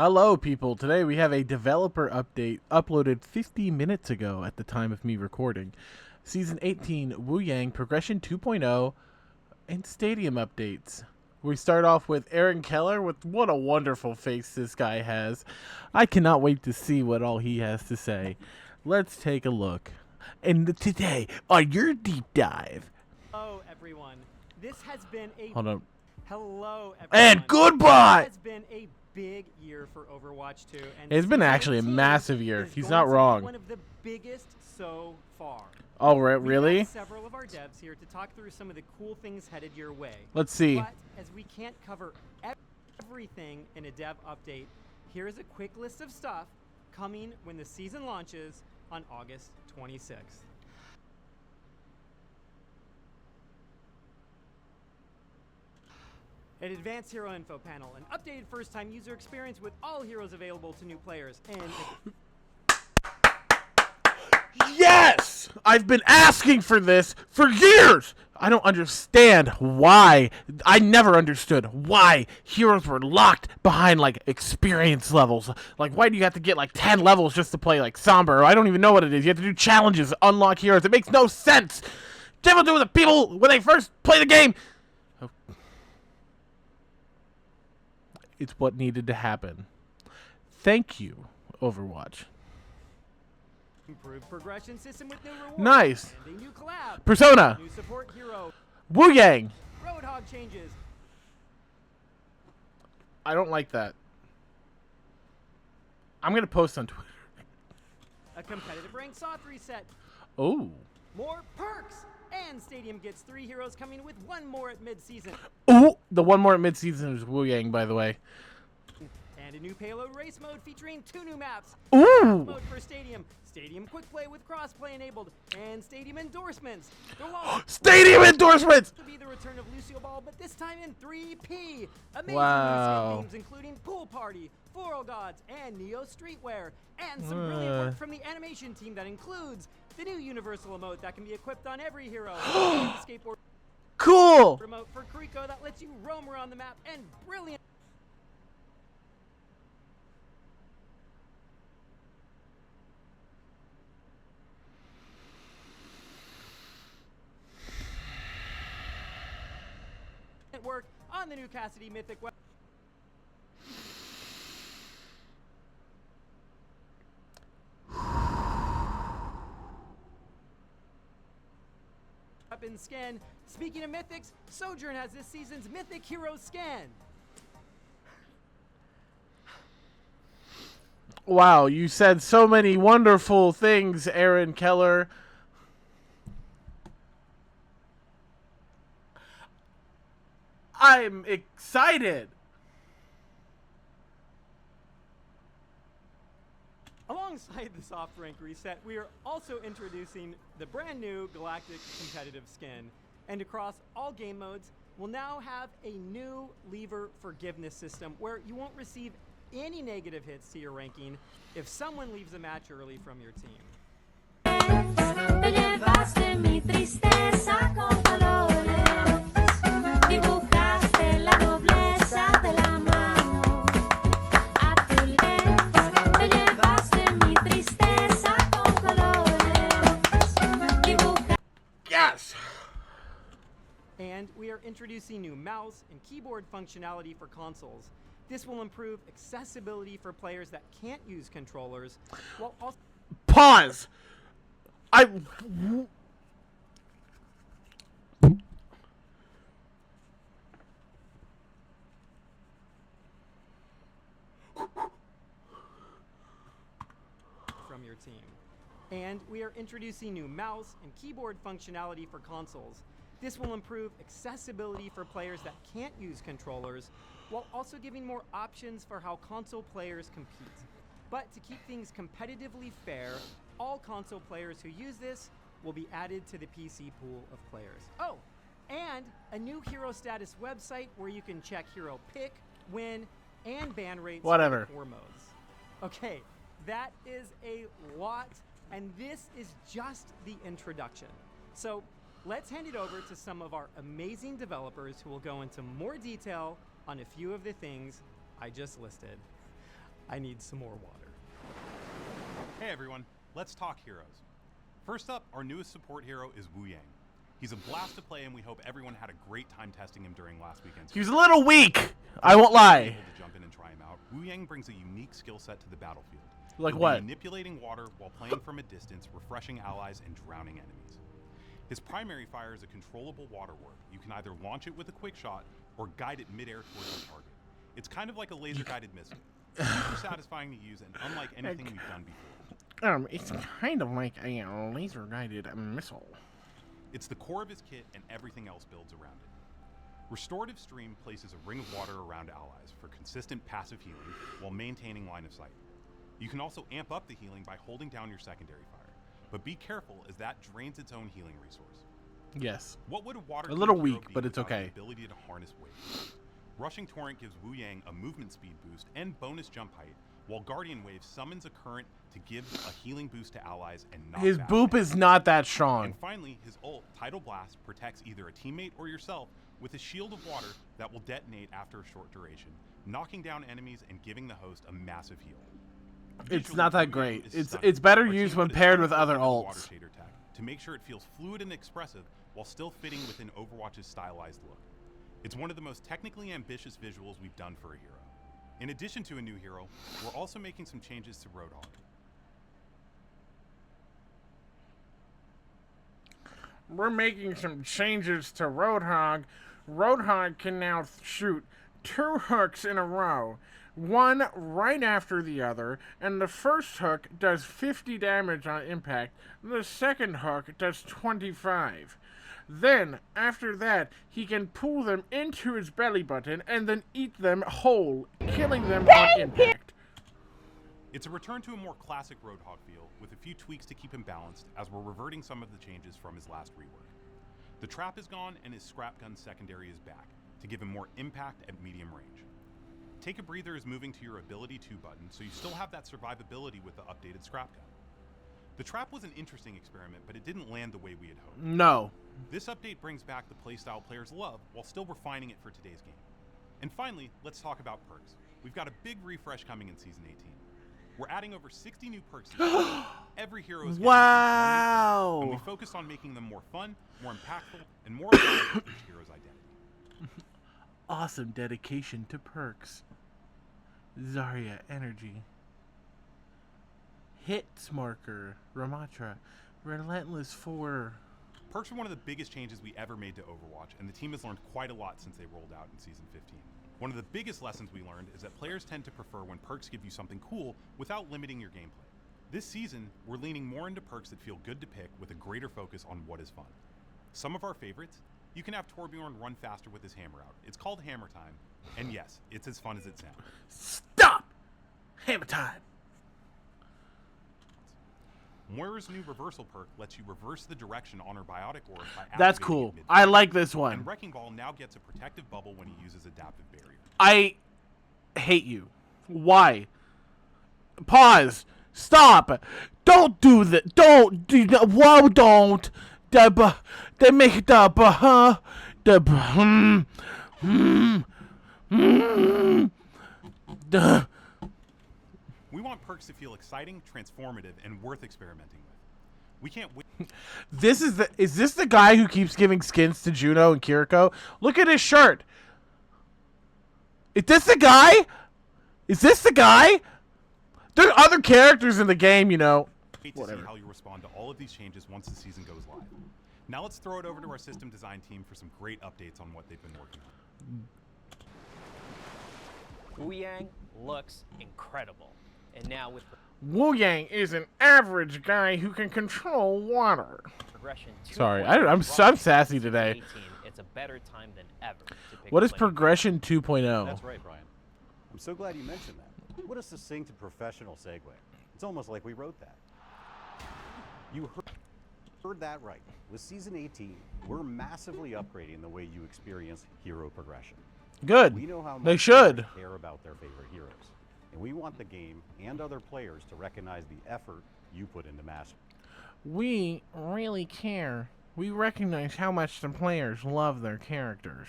Hello, people. Today we have a developer update uploaded 50 minutes ago at the time of me recording. Season 18, Wu Yang, Progression 2.0, and Stadium updates. We start off with Aaron Keller with what a wonderful face this guy has. I cannot wait to see what all he has to say. Let's take a look. And today, on your deep dive. Hello, everyone. This has been a... Hold on. Hello, everyone. And goodbye! This has been a big year for Overwatch 2. And It's been actually a massive year. He's not wrong. One of the biggest so far. Oh, really? We have several of our devs here to talk through some of the cool things headed your way. Let's see. But as we can't cover everything in a dev update, here's a quick list of stuff coming when the season launches on August 26th. An advanced hero info panel, an updated first-time user experience with all heroes available to new players, and... Yes! I've been asking for this for years! I don't understand why. I never understood why heroes were locked behind, like, experience levels. Like, why do you have to get, like, 10 levels just to play, like, Sombra? I don't even know what it is. You have to do challenges, unlock heroes. It makes no sense! Devil do with the people when they first play the game! It's what needed to happen. Thank you, Overwatch. Improved progression system with new rewards. Nice. And a new collab. Persona. New support hero. Wu Yang. ROADHOG changes. I don't like that. I'm gonna post on Twitter. A competitive rank soft reset. Oh. More perks. And Stadium gets 3 heroes coming with 1 more at mid-season. Oh, the 1 more at mid-season is Wu Yang, by the way. And a new payload race mode featuring 2 new maps. Ooh. Mode for Stadium. Stadium quick play with cross-play enabled. And Stadium endorsements. Stadium endorsements! To be the return of Lucio Ball, but this time in 3P. Amazing Wow. new skin themes including Pool Party, Floral Gods, and Neo Streetwear. And some brilliant work from the animation team that includes the new universal emote that can be equipped on every hero. And the skateboard Cool! remote for Kiriko that lets you roam around the map. And brilliant work on the new Cassidy Mythic weapon skin. Speaking of mythics, Sojourn has this season's Mythic Hero skin. Wow, you said so many wonderful things, Aaron Keller. I'm excited. Alongside the soft rank reset, we are also introducing the brand new Galactic Competitive skin. And across all game modes, we'll now have a new lever forgiveness system where you won't receive any negative hits to your ranking if someone leaves a match early from your team. Yes! And we are introducing new mouse and keyboard functionality for consoles. This will improve accessibility for players that can't use controllers, while also... Pause! from your team. And we are introducing new mouse and keyboard functionality for consoles. This will improve accessibility for players that can't use controllers, while also giving more options for how console players compete. But to keep things competitively fair, all console players who use this will be added to the PC pool of players. Oh, and a new hero status website where you can check hero pick, win, and ban rates Whatever. for 4 modes. Okay, that is a lot, and this is just the introduction. So let's hand it over to some of our amazing developers who will go into more detail on a few of the things I just listed. I need some more water. Hey everyone, let's talk heroes. First up, our newest support hero is Wu Yang. He's a blast to play and we hope everyone had a great time testing him during last weekend's. He was a little weak, I won't lie. Able to jump in and try him out. Wu Yang brings a unique skill set to the battlefield. Like He'll what? be manipulating water while playing from a distance, refreshing allies and drowning enemies. His primary fire is a controllable water warp. You can either launch it with a quick shot or guide it midair towards the target. It's kind of like a laser-guided missile. Super satisfying to use and unlike anything we've done before. It's kind of like a laser-guided missile. It's the core of his kit and everything else builds around it. Restorative Stream places a ring of water around allies for consistent passive healing while maintaining line of sight. You can also amp up the healing by holding down your secondary fire, but be careful as that drains its own healing resource. Yes. What would a water A little hero weak, be but it's without okay. the ability to harness waves? Rushing Torrent gives Wu Yang a movement speed boost and bonus jump height, while Guardian Wave summons a current to give a healing boost to allies and knock His back boop enemies. is not that strong. And finally, his ult, Tidal Blast, protects either a teammate or yourself with a shield of water that will detonate after a short duration, knocking down enemies and giving the host a massive heal. It's Visually, not that Wu Yang great. is It's stunning. better Our team used when put a paired ton with of other effort into Water ults. Shader tech to make sure it feels fluid and expressive while still fitting within Overwatch's stylized look. It's one of the most technically ambitious visuals we've done for a hero. In addition to a new hero, we're also making some changes to ROADHOG. We're making some changes to ROADHOG. ROADHOG can now shoot 2 hooks in a row, one right after the other, and the first hook does 50 damage on impact, the second hook does 25. Then, after that, he can pull them into his belly button and then eat them whole, killing them on impact. It's a return to a more classic ROADHOG feel, with a few tweaks to keep him balanced, as we're reverting some of the changes from his last rework. The trap is gone, and his scrap gun secondary is back, to give him more impact at medium range. Take a breather is moving to your ability 2 button, so you still have that survivability with the updated scrap gun. The trap was an interesting experiment, but it didn't land the way we had hoped. No. This update brings back the playstyle players love, while still refining it for today's game. And finally, let's talk about perks. We've got a big refresh coming in Season 18. We're adding over 60 new perks each season. Every hero is getting Wow. one new perk, and we focus on making them more fun, more impactful, and more aligned with each hero's identity. Awesome dedication to perks. Zarya Energy. Hits Marker. Ramatra. Relentless 4. Perks are one of the biggest changes we ever made to Overwatch, and the team has learned quite a lot since they rolled out in Season 15. One of the biggest lessons we learned is that players tend to prefer when perks give you something cool without limiting your gameplay. This season, we're leaning more into perks that feel good to pick with a greater focus on what is fun. Some of our favorites, you can have Torbjorn run faster with his hammer out. It's called Hammer Time, and yes, it's as fun as it sounds. Stop! Hammer time. Moira's new reversal perk lets you reverse the direction on her biotic orb by That's activating cool. it mid-fight. I like this And one. Wrecking Ball now gets a protective bubble when he uses Adaptive Barrier. I hate you. Why? Pause. Stop. Don't do that. Don't do that. Whoa, don't. They make the the We want perks to feel exciting, transformative, and worth experimenting with. We can't wait. Is this the guy who keeps giving skins to Juno and Kiriko? Look at his shirt. Is this the guy? Is this the guy? There are other characters in the game, you know. To see how you respond to all of these changes once the season goes live. Now let's throw it over to our system design team for some great updates on what they've been working on. Wu Yang looks incredible. And now with Wu Yang is an average guy who can control water. progression 2.0 Sorry, I'm sassy in today. 18, it's a better time than ever to pick What is playing. progression 2.0? That's right, Brian. I'm so glad you mentioned that. What a succinct and professional segue. It's almost like we wrote that. You heard that right. With Season 18, we're massively upgrading the way you experience hero progression. Good. We know how much They should. players care about their favorite heroes. And we want the game and other players to recognize the effort you put into mastering. We really care. We recognize how much the players love their characters,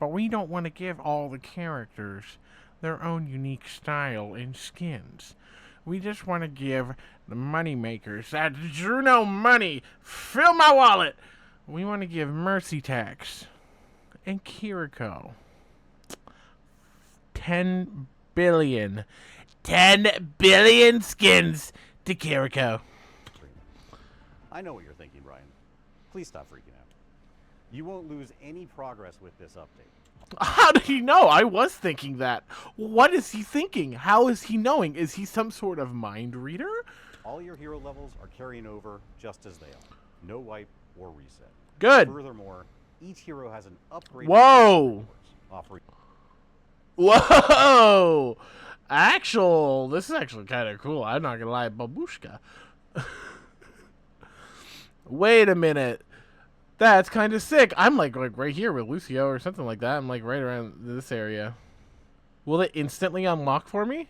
but we don't want to give all the characters their own unique style and skins. We just want to give the money makers that Juno money, fill my wallet. We want to give Mercy Tax and Kiriko 10 billion. 10 billion skins to Kiriko. I know what you're thinking, Brian. Please stop freaking out. You won't lose any progress with this update. How did he know? I was thinking that. What is he thinking? How is he knowing? Is he some sort of mind reader? All your hero levels are carrying over just as they are. No wipe or reset. Good. Furthermore, each hero has an upgrade. Whoa. Offering. Whoa. This is actually kind of cool. I'm not going to lie. Babushka. Wait a minute. That's kind of sick. I'm like right here with Lucio or something like that. I'm like right around this area. Will it instantly unlock for me?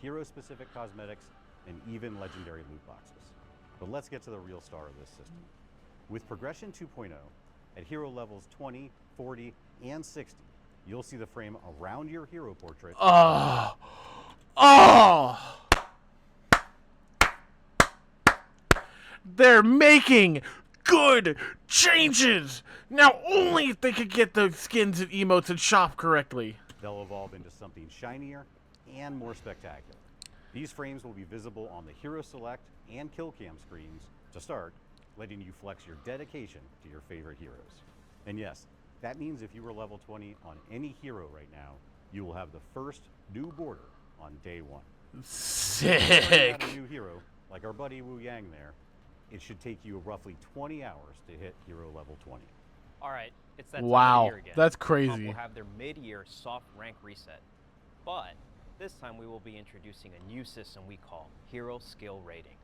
Hero-specific cosmetics and even legendary loot boxes. But let's get to the real star of this system. With Progression 2.0, at hero levels 20, 40, and 60, you'll see the frame around your hero portrait. Oh. They're making good changes. Now only if they could get the skins and emotes and shop correctly. They'll evolve into something shinier and more spectacular. These frames will be visible on the Hero Select and Kill Cam screens to start, letting you flex your dedication to your favorite heroes. And yes, that means if you were level 20 on any hero right now, you will have the first new border on day one. Sick. A new hero, like our buddy Wu Yang there, it should take you roughly 20 hours to hit hero level 20. All right, it's that time of Wow, the year again. that's Comp crazy. will have their mid-year soft rank reset, but this time we will be introducing a new system we call Hero Skill Rating.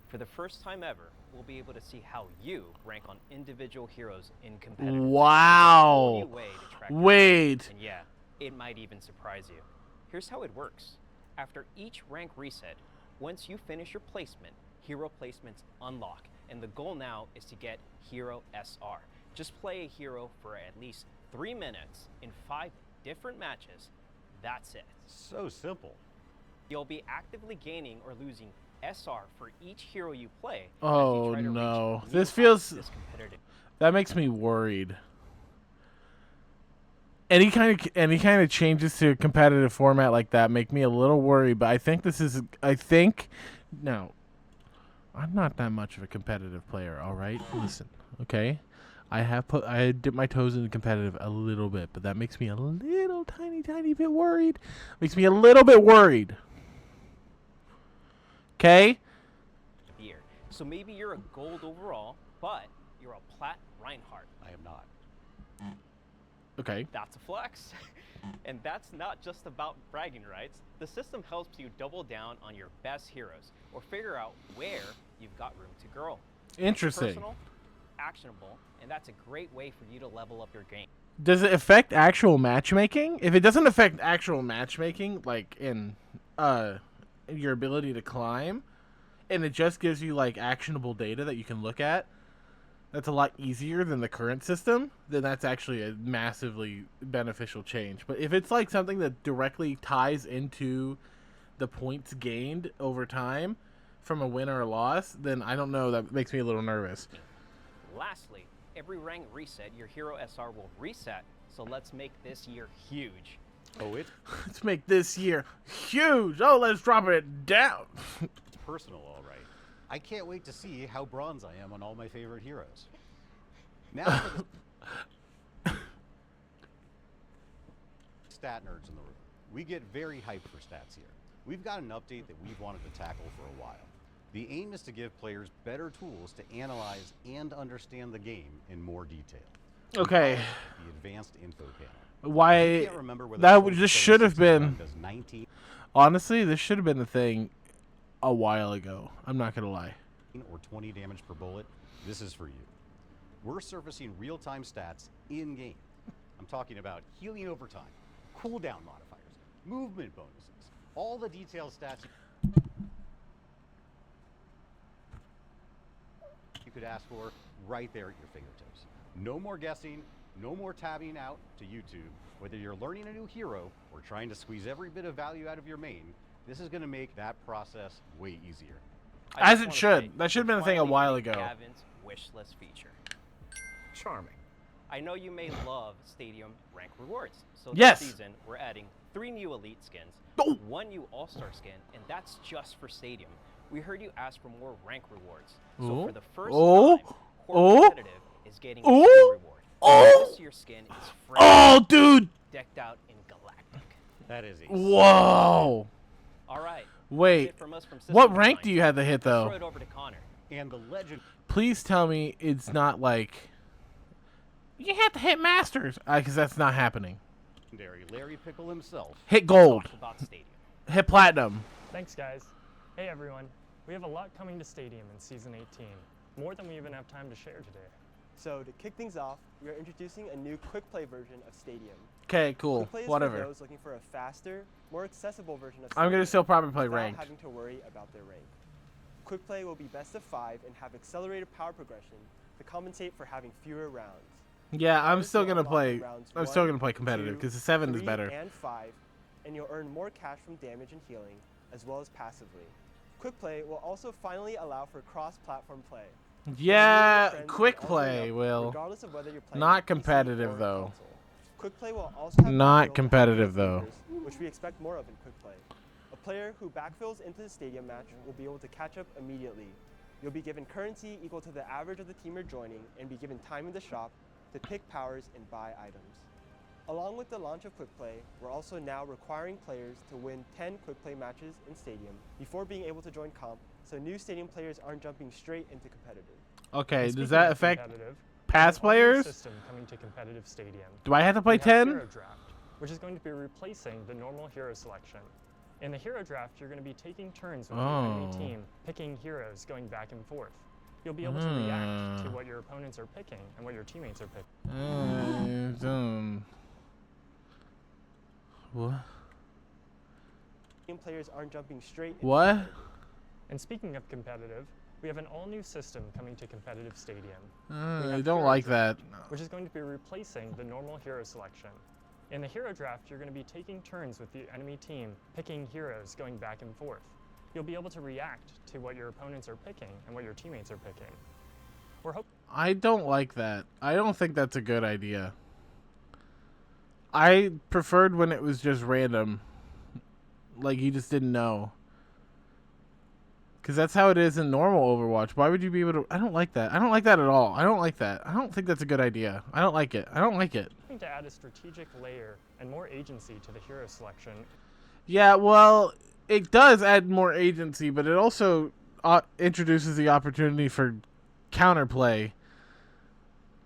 For the first time ever, we'll be able to see how you rank on individual heroes in competitive. Wow. It's a whole new way to track your Wait. rank, and yeah, it might even surprise you. Here's how it works. After each rank reset, once you finish your placement, hero placements unlock, and the goal now is to get Hero SR. Just play a hero for at least 3 minutes in 5 different matches. That's it. So simple. You'll be actively gaining or losing SR for each hero you play. as you Oh try to reach no. new This heights feels this competitive. that makes me worried. Any kind of changes to a competitive format like that make me a little worried, but I think no. I'm not that much of a competitive player, all right? Listen, okay? I dipped my toes into competitive a little bit, but that makes me a little tiny bit worried. Makes me a little bit worried. Okay? Year. So maybe you're a gold overall, but you're a plat Reinhardt. I am not. Okay. That's a flex. And that's not just about bragging rights. The system helps you double down on your best heroes or figure out where you've got room to grow. Interesting. Personal, actionable, and that's a great way for you to level up your game. Does it affect actual matchmaking? If it doesn't affect actual matchmaking, like in your ability to climb, and it just gives you like actionable data that you can look at, that's a lot easier than the current system, then that's actually a massively beneficial change. But if it's like something that directly ties into the points gained over time from a win or a loss, then I don't know, that makes me a little nervous. Lastly, every rank reset, your hero SR will reset, so let's make this year huge. Oh, it's Let's make this year huge. Oh, let's drop it down. personal, all right. I can't wait to see how bronze I am on all my favorite heroes. Now for the stat nerds in the room. We get very hyped for stats here. We've got an update that we've wanted to tackle for a while. The aim is to give players better tools to analyze and understand the game in more detail. Okay. The advanced info panel. Why? Can't remember whether That Soldier just should have 76 been. does 19 Honestly, this should have been the thing a while ago. I'm not gonna lie. or 20 damage per bullet. This is for you. We're surfacing real-time stats in-game. I'm talking about healing over time, cooldown modifiers, movement bonuses, all the detailed stats you could ask for right there at your fingertips. No more guessing, No more tabbing out to YouTube. Whether you're learning a new hero or trying to squeeze every bit of value out of your main, this is going to make that process way easier. I As just it wanna should. say, That should have been a we're thing a finally while hitting ago. Gavin's wish list feature. Charming. I know you may love Stadium rank rewards, so Yes. this season we're adding 3 new Elite skins, Oh. 1 new All-Star skin, and that's just for Stadium. We heard you ask for more rank rewards, so Oh. for the first Oh. time, Oh. Core Competitive is getting a Oh. skin reward. Oh. This year's skin is fresh, Oh, dude! decked out in Galactic. That is a Whoa! All right. Wait, that's it from us from what System rank Design. do you have to hit, Let's throw though? it over to Connor. and the legend. Please tell me it's not like... You have to hit Masters, because that's not happening. Legendary Larry Pickle himself. Hit Gold. Talk about Stadium. Hit Platinum. Thanks, guys. Hey, everyone. We have a lot coming to Stadium in Season 18, more than we even have time to share today. So to kick things off, we are introducing a new quick play version of Stadium. Okay, cool. Quick play is Whatever. for those looking for a faster, more accessible version of I'm Stadium going to still probably play without ranked. having to worry about their rank. Quick play will be best of 5 and have accelerated power progression to compensate for having fewer rounds. Yeah, I'm Players still will going to unlock play... in rounds I'm still 1, going to play competitive, 2, because the 7 is 3, better. and 5, and you'll earn more cash from damage and healing, as well as passively. Quick play will also finally allow for cross-platform play. Yeah, Friends quick can all join play up, will. regardless of whether you're playing Not on PC competitive, or though. console. Quick play will also have Not backfill competitive, for though. defenders, which we expect more of in quick play. A player who backfills into the stadium match will be able to catch up immediately. You'll be given currency equal to the average of the team you're joining and be given time in the shop to pick powers and buy items. Along with the launch of Quick Play, we're also now requiring players to win 10 Quick Play matches in Stadium before being able to join comp, so new Stadium players aren't jumping straight into competitive. Okay, And does speaking that of affect competitive, past we have a all-new players? system coming to competitive Stadium. Do I have to play We have 10? Hero Draft, which is going to be replacing the normal hero selection. In the Hero Draft, you're going to be taking turns with the enemy Oh. team, picking heroes going back and forth. You'll be able to react to what your opponents are picking and what your teammates are picking. What? Stadium players aren't jumping straight into What? competitive. And speaking of competitive, we have an all-new system coming to competitive Stadium. We I have don't Hero like Draft, that. which is going to be replacing the normal hero selection. In the Hero Draft, you're going to be taking turns with the enemy team, picking heroes going back and forth. You'll be able to react to what your opponents are picking and what your teammates are picking. We're hoping I don't like that. I don't think that's a good idea. I preferred when it was just random. Like, you just didn't know. Because that's how it is in normal Overwatch. Why would you be able to... I don't like that. I don't like that at all. I don't like that. I don't think that's a good idea. I don't like it. I don't like it. to add a strategic layer and more agency to the hero selection. Yeah, well, it does add more agency, but it also introduces the opportunity for counterplay.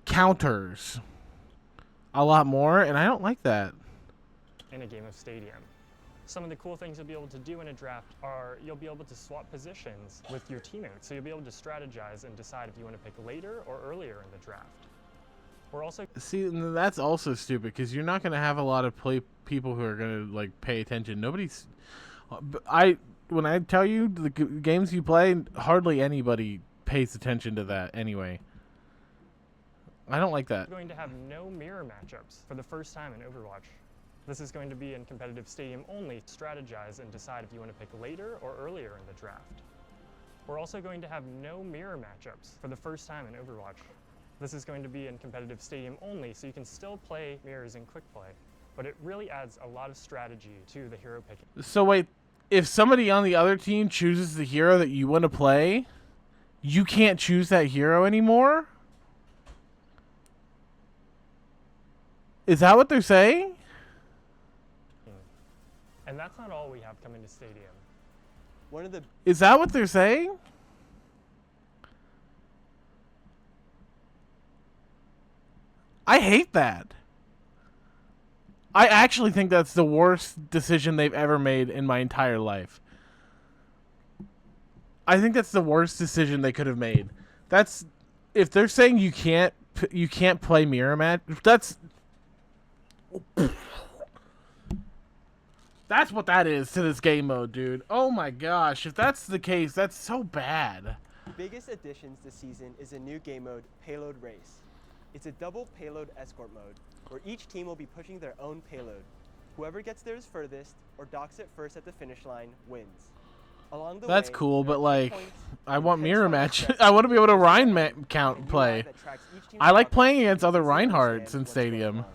Counters. A lot more, and I don't like that. In a game of Stadium. Some of the cool things you'll be able to do in a draft are you'll be able to swap positions with your teammates, so you'll be able to strategize and decide if you want to pick later or earlier in the draft. We're also See, that's also stupid because you're not going to have a lot of people who are going to like pay attention. Nobody's. When I tell you the games you play, hardly anybody pays attention to that anyway. I don't like that. going to have no mirror matchups for the first time in Overwatch. This is going to be in competitive Stadium only. Strategize and decide if you want to pick later or earlier in the draft. We're also going to have no mirror matchups for the first time in Overwatch. This is going to be in competitive Stadium only, so you can still play mirrors in quick play, but it really adds a lot of strategy to the hero picking. So wait, if somebody on the other team chooses the hero that you want to play, you can't choose that hero anymore? Is that what they're saying? And that's not all we have coming to Stadium. One of the Is that what they're saying? I hate that. I actually think that's the worst decision they've ever made in my entire life. I think that's the worst decision they could have made. That's if they're saying you can't play mirror match. That's what that is to this game mode, dude. Oh my gosh, if that's the case, that's so bad. biggest additions this season is a new game mode, Payload Race. It's a double payload escort mode, where each team will be pushing their own payload. Whoever gets theirs furthest or docks it first at the finish line wins. Along the That's way, cool, there but are like, checkpoints I and want pins mirror from the match. stretch I want to be able to that Rhine a count UI play. that tracks each team's I like progress playing and against makes other it easy to Reinhardts understand in what's going Stadium. on.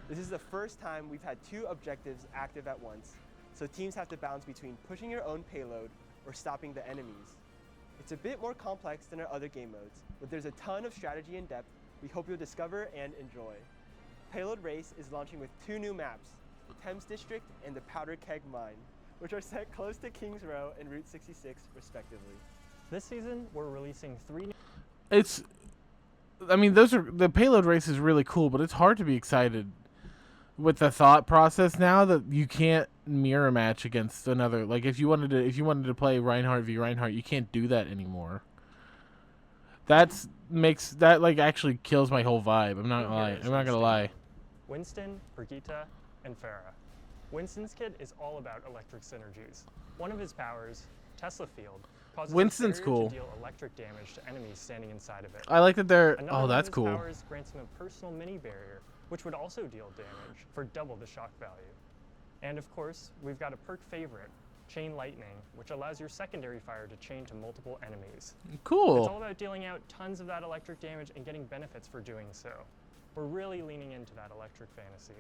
This is the first time we've had 2 objectives active at once, so teams have to balance between pushing your own payload or stopping the enemies. It's a bit more complex than our other game modes, but there's a ton of strategy and depth we hope you'll discover and enjoy. Payload Race is launching with 2 new maps, the Thames District and the Powder Keg Mine, which are set close to Kings Row and Route 66 respectively. This season, we're releasing 3 new It's, I mean, the payload race is really cool, but it's hard to be excited with the thought process now that you can't mirror match against another. Like if you wanted to play Reinhardt v Reinhardt, you can't do that anymore. That like actually kills my whole vibe. I'm not gonna lie. Winston, Brigitte, and Farah. Winston's kit is all about electric synergies. One of his powers, Tesla Field, causes Winston's a barrier cool. to deal electric damage to enemies standing inside of it. I like that they're. Another Oh, one that's of his cool. powers grants him a personal mini barrier, which would also deal damage for double the shock value. And of course, we've got a perk favorite, Chain Lightning, which allows your secondary fire to chain to multiple enemies. It's all Cool. about dealing out tons of that electric damage and getting benefits for doing so. We're really leaning into that electric fantasy.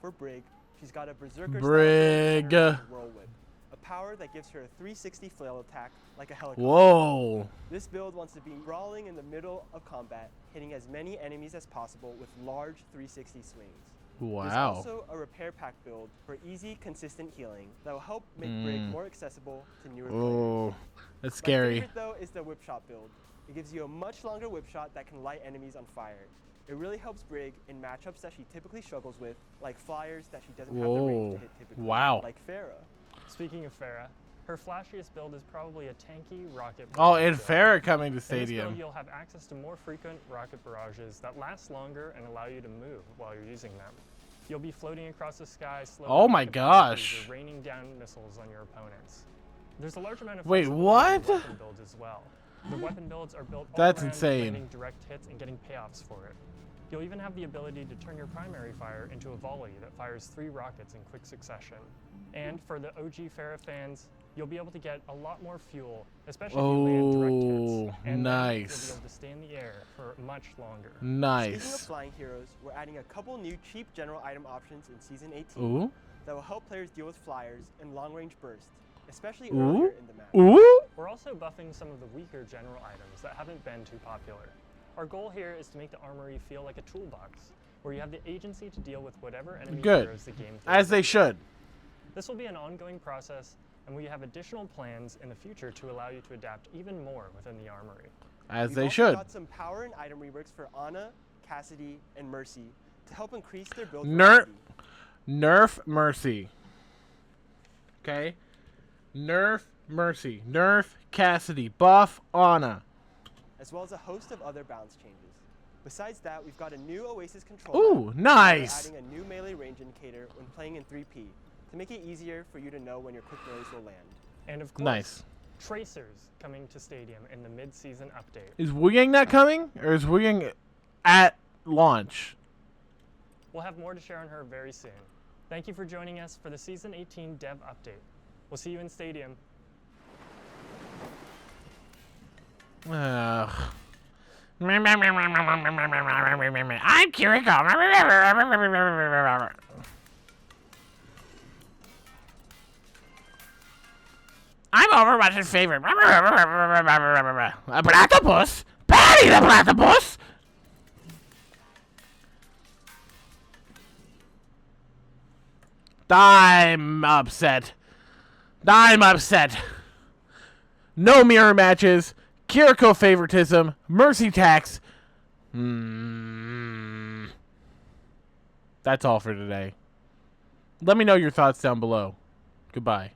For Brig, she's got a Berserker Brig. Whirl Whip, a power that gives her a 360 flail attack like a helicopter. Whoa. This build wants to be brawling in the middle of combat, hitting as many enemies as possible with large 360 swings. There's Wow. also a repair pack build for easy, consistent healing that will help make Brig more accessible to newer players. Oh, that's My scary. favorite though is the whip shot build. It gives you a much longer whip shot that can light enemies on fire. It really helps Brig in matchups that she typically struggles with, like flyers that she doesn't have the range to hit typically, Wow. like Farah. Speaking of Farah, her flashiest build is probably a tanky rocket Oh, barrage and build. Farah coming to In this Stadium. build, you'll have access to more frequent rocket barrages that last longer and allow you to move while you're using them. You'll be floating across the sky slowly. Oh my like a gosh. cruiser, raining down missiles on your opponents. There's a large amount of Wait, flexibility in what? the weapon builds as well. The weapon builds are built all That's around insane. landing direct hits and getting payoffs for it. You'll even have the ability to turn your primary fire into a volley that fires 3 rockets in quick succession. And for the OG Farah fans, you'll be able to get a lot more fuel, especially if you land direct hits. And then nice. you'll be able to stay in the air for much longer. Speaking of Nice. flying heroes, we're adding a couple new cheap general item options in Season 18 Ooh. that will help players deal with flyers and long-range bursts, especially Ooh. earlier in the match. Ooh. We're also buffing some of the weaker general items that haven't been too popular. Our goal here is to make the armory feel like a toolbox, where you have the agency to deal with whatever enemy Good. heroes the game As throws they at you. should. This will be an ongoing process, and we have additional plans in the future to allow you to adapt even more within the armory. As We've they also should. got some power and item reworks for Ana, Cassidy, and Mercy to help increase their build Nerf. variety. Nerf Mercy. Okay? Nerf Mercy. Nerf Cassidy. Buff Ana. as well as a host of other balance changes. Besides that, we've got a new Oasis controller. Ooh, nice. We're adding a new melee range indicator when playing in 3P to make it easier for you to know when your quick melees will land. And of course, Nice. Tracers coming to Stadium in the mid-season update. Is Wu Yang not coming? Or is Wu Yang at launch? We'll have more to share on her very soon. Thank you for joining us for the Season 18 Dev Update. We'll see you in Stadium. Ugh. I'm Kiriko. I'm Overwatch's favorite. A platypus? Patty the platypus? I'm upset. I'm upset. No mirror matches. Kiriko favoritism. Mercy tax. That's all for today. Let me know your thoughts down below. Goodbye.